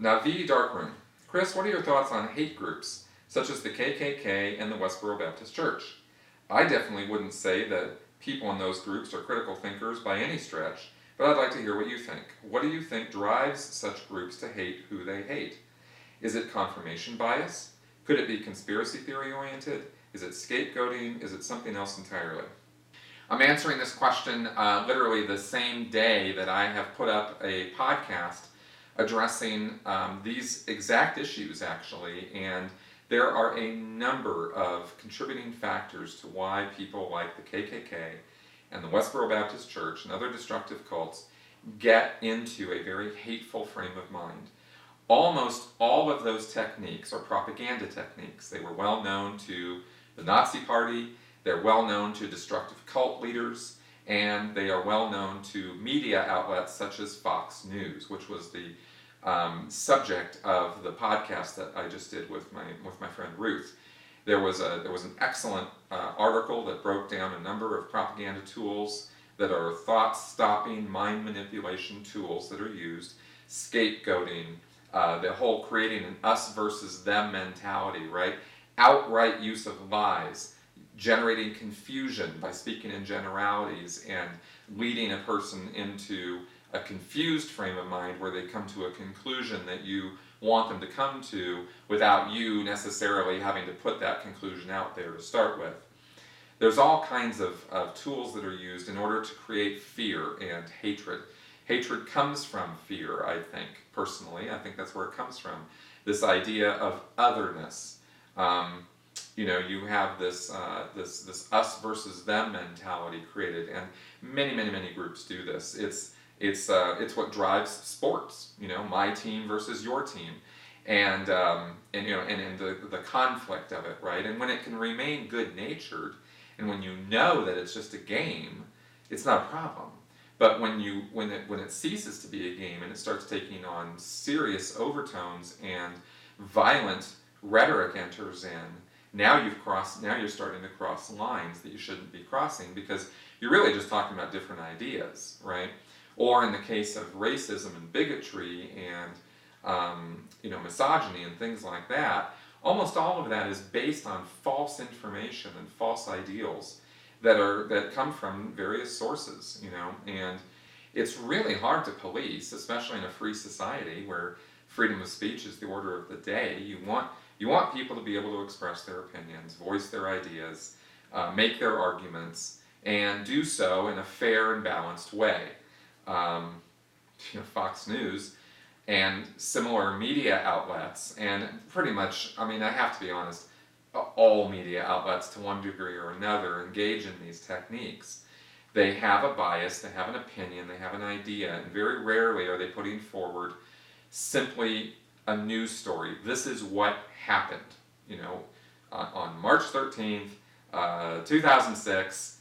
Navi Darkroom. Chris, what are your thoughts on hate groups, such as the KKK and the Westboro Baptist Church? I definitely wouldn't say that people in those groups are critical thinkers by any stretch, but I'd like to hear what you think. What do you think drives such groups to hate who they hate? Is it confirmation bias? Could it be conspiracy theory oriented? Is it scapegoating? Is it something else entirely? I'm answering this question literally the same day that I have put up a podcast addressing these exact issues, actually, and there are a number of contributing factors to why people like the KKK and the Westboro Baptist Church and other destructive cults get into a very hateful frame of mind. Almost all of those techniques are propaganda techniques. They were well known to the Nazi Party, they're well known to destructive cult leaders, and they are well known to media outlets such as Fox News, which was the subject of the podcast that I just did with my friend Ruth. There was an excellent article that broke down a number of propaganda tools that are thought-stopping, mind manipulation tools that are used, scapegoating, the whole creating an us versus them mentality, right? Outright use of lies, generating confusion by speaking in generalities and leading a person into a confused frame of mind where they come to a conclusion that you want them to come to without you necessarily having to put that conclusion out there to start with. There's all kinds of tools that are used in order to create fear and hatred. Hatred comes from fear, I think, personally. I think that's where it comes from. This idea of otherness. You have this us versus them mentality created, and many groups do this. It's what drives sports. My team versus your team, and the conflict of it, right? And when it can remain good-natured, and when you know that it's just a game, it's not a problem. But when it ceases to be a game and it starts taking on serious overtones and violent rhetoric enters in, now you're starting to cross lines that you shouldn't be crossing, because you're really just talking about different ideas, right? Or in the case of racism and bigotry and misogyny and things like that, almost all of that is based on false information and false ideals that come from various sources, and it's really hard to police, especially in a free society where freedom of speech is the order of the day. You want people to be able to express their opinions, voice their ideas, make their arguments, and do so in a fair and balanced way. Fox News and similar media outlets, and pretty much, I have to be honest, all media outlets to one degree or another engage in these techniques. They have a bias, they have an opinion, they have an idea, and very rarely are they putting forward simply a news story. This is what happened. On March 13th, 2006,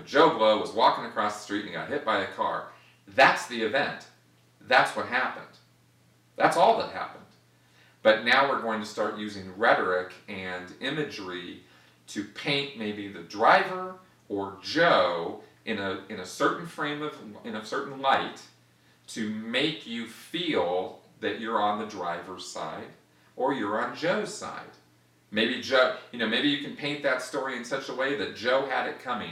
Joe Blow was walking across the street and got hit by a car. That's the event. That's what happened. That's all that happened. But now we're going to start using rhetoric and imagery to paint maybe the driver or Joe in a certain in a certain light, to make you feel that you're on the driver's side or you're on Joe's side. Maybe Joe, maybe you can paint that story in such a way that Joe had it coming.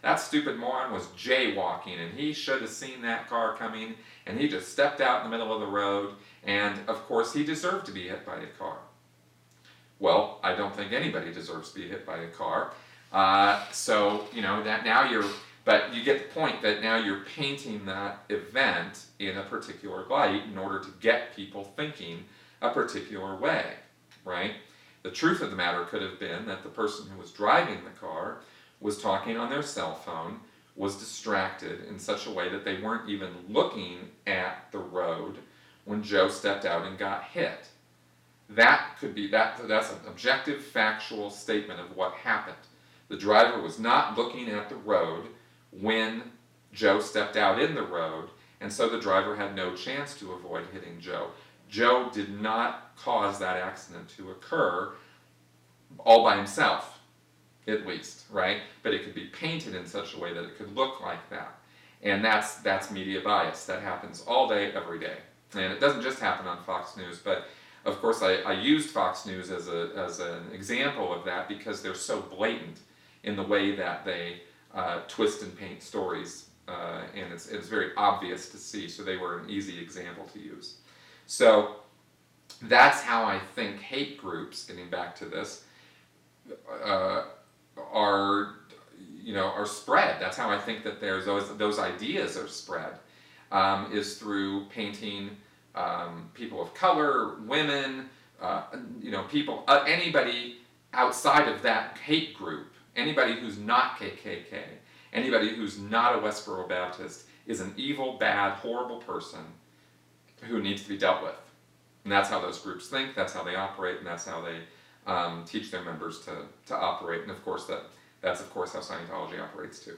That stupid moron was jaywalking, and he should have seen that car coming, and he just stepped out in the middle of the road, and of course he deserved to be hit by a car. Well, I don't think anybody deserves to be hit by a car. But you get the point that now you're painting that event in a particular light in order to get people thinking a particular way, right? The truth of the matter could have been that the person who was driving the car was talking on their cell phone, was distracted in such a way that they weren't even looking at the road when Joe stepped out and got hit. That could be that's an objective, factual statement of what happened. The driver was not looking at the road when Joe stepped out in the road, and so the driver had no chance to avoid hitting Joe. Joe did not cause that accident to occur all by himself, at least, right? But it could be painted in such a way that it could look like that. And that's media bias. That happens all day, every day. And it doesn't just happen on Fox News, but of course I used Fox News as an example of that because they're so blatant in the way that they twist and paint stories, and it's very obvious to see, so they were an easy example to use. So that's how I think hate groups, getting back to this, are are spread. That's how I think that there's those ideas are spread, is through painting people of color, women, people, anybody outside of that hate group, anybody who's not KKK, anybody who's not a Westboro Baptist is an evil, bad, horrible person who needs to be dealt with. And that's how those groups think, that's how they operate, and that's how they teach their members to operate. And of course, that's of course how Scientology operates too.